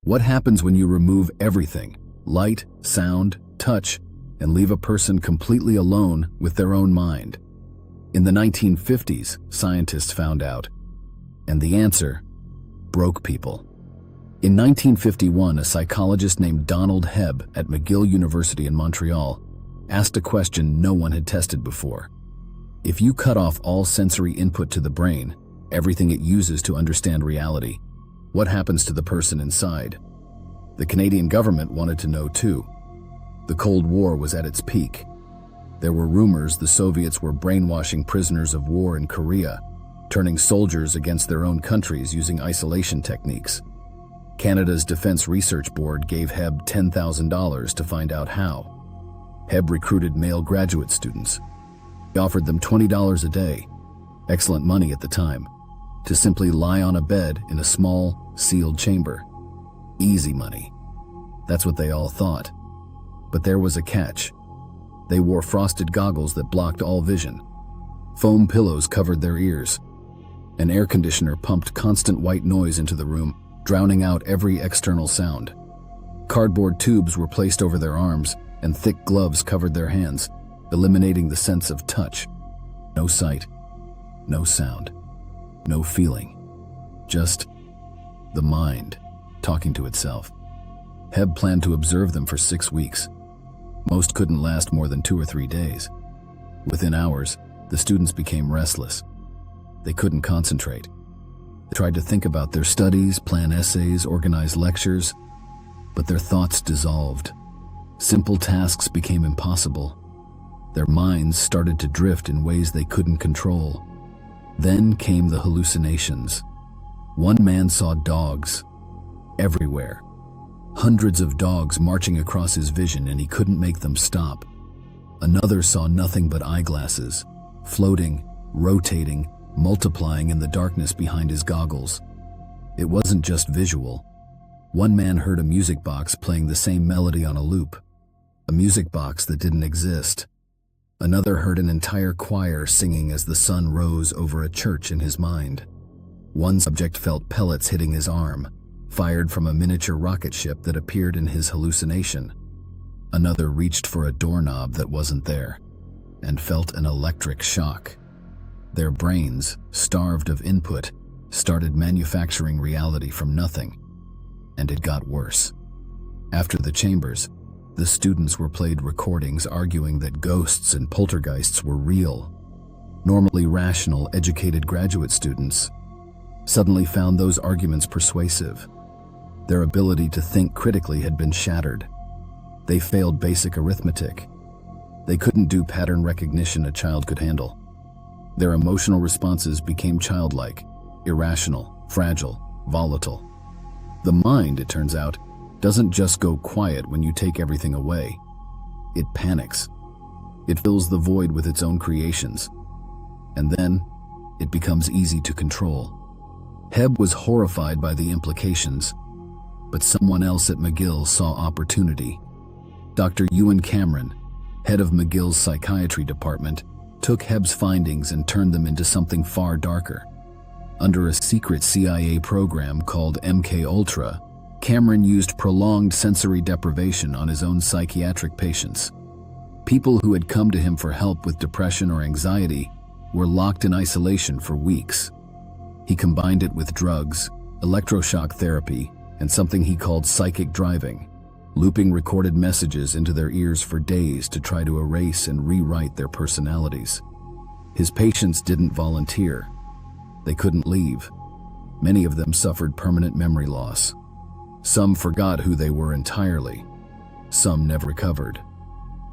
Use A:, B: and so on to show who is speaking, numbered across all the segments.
A: What happens when you remove everything, light, sound, touch, and leave a person completely alone with their own mind? In the 1950s, scientists found out, and the answer broke people. In 1951, a psychologist named Donald Hebb at McGill University in Montreal asked a question no one had tested before. If you cut off all sensory input to the brain, everything it uses to understand reality, what happens to the person inside? The Canadian government wanted to know too. The Cold War was at its peak. There were rumors the Soviets were brainwashing prisoners of war in Korea, turning soldiers against their own countries using isolation techniques. Canada's Defense Research Board gave Hebb $10,000 to find out how. Hebb recruited male graduate students. He offered them $20 a day, excellent money at the time, to simply lie on a bed in a small, sealed chamber. Easy money. That's what they all thought. But there was a catch. They wore frosted goggles that blocked all vision. Foam pillows covered their ears. An air conditioner pumped constant white noise into the room, drowning out every external sound. Cardboard tubes were placed over their arms, and thick gloves covered their hands, eliminating the sense of touch. No sight, no sound, no feeling. Just the mind talking to itself. Hebb planned to observe them for 6 weeks. Most couldn't last more than 2 or 3 days. Within hours, the students became restless. They couldn't concentrate. They tried to think about their studies, plan essays, organize lectures, but their thoughts dissolved. Simple tasks became impossible. Their minds started to drift in ways they couldn't control. Then came the hallucinations. One man saw dogs everywhere. Hundreds of dogs marching across his vision, and he couldn't make them stop. Another saw nothing but eyeglasses, floating, rotating, multiplying in the darkness behind his goggles. It wasn't just visual. One man heard a music box playing the same melody on a loop, a music box that didn't exist. Another heard an entire choir singing as the sun rose over a church in his mind. One subject felt pellets hitting his arm, fired from a miniature rocket ship that appeared in his hallucination. Another reached for a doorknob that wasn't there, and felt an electric shock. Their brains, starved of input, started manufacturing reality from nothing. And it got worse. After the chambers, the students were played recordings arguing that ghosts and poltergeists were real. Normally rational, educated graduate students suddenly found those arguments persuasive. Their ability to think critically had been shattered. They failed basic arithmetic. They couldn't do pattern recognition a child could handle. Their emotional responses became childlike, irrational, fragile, volatile. The mind, it turns out, doesn't just go quiet when you take everything away. It panics. It fills the void with its own creations. And then, it becomes easy to control. Hebb was horrified by the implications, but someone else at McGill saw opportunity. Dr. Ewan Cameron, head of McGill's psychiatry department, took Hebb's findings and turned them into something far darker. Under a secret CIA program called MK-Ultra, Cameron used prolonged sensory deprivation on his own psychiatric patients. People who had come to him for help with depression or anxiety were locked in isolation for weeks. He combined it with drugs, electroshock therapy, and something he called psychic driving, looping recorded messages into their ears for days to try to erase and rewrite their personalities. His patients didn't volunteer. They couldn't leave. Many of them suffered permanent memory loss. Some forgot who they were entirely. Some never recovered.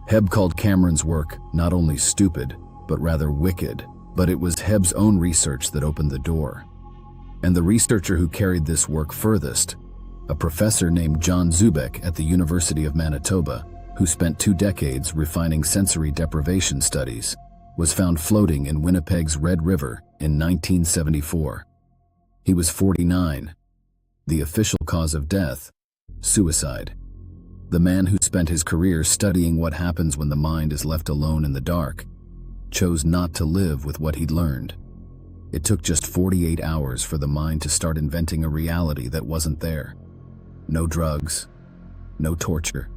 A: Hebb called Cameron's work not only stupid, but rather wicked. But it was Hebb's own research that opened the door. And the researcher who carried this work furthest, a professor named John Zubek at the University of Manitoba, who spent 2 decades refining sensory deprivation studies, was found floating in Winnipeg's Red River in 1974. He was 49. The official cause of death, suicide. The man who spent his career studying what happens when the mind is left alone in the dark, chose not to live with what he'd learned. It took just 48 hours for the mind to start inventing a reality that wasn't there. No drugs, no torture,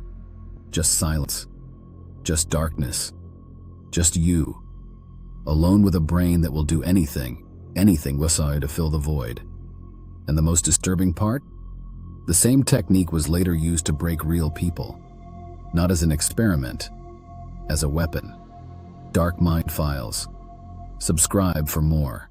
A: just silence, just darkness, just you, alone with a brain that will do anything Wasai to fill the void. And the most disturbing part? The same technique was later used to break real people, not as an experiment, as a weapon. Dark Mind Files. Subscribe for more.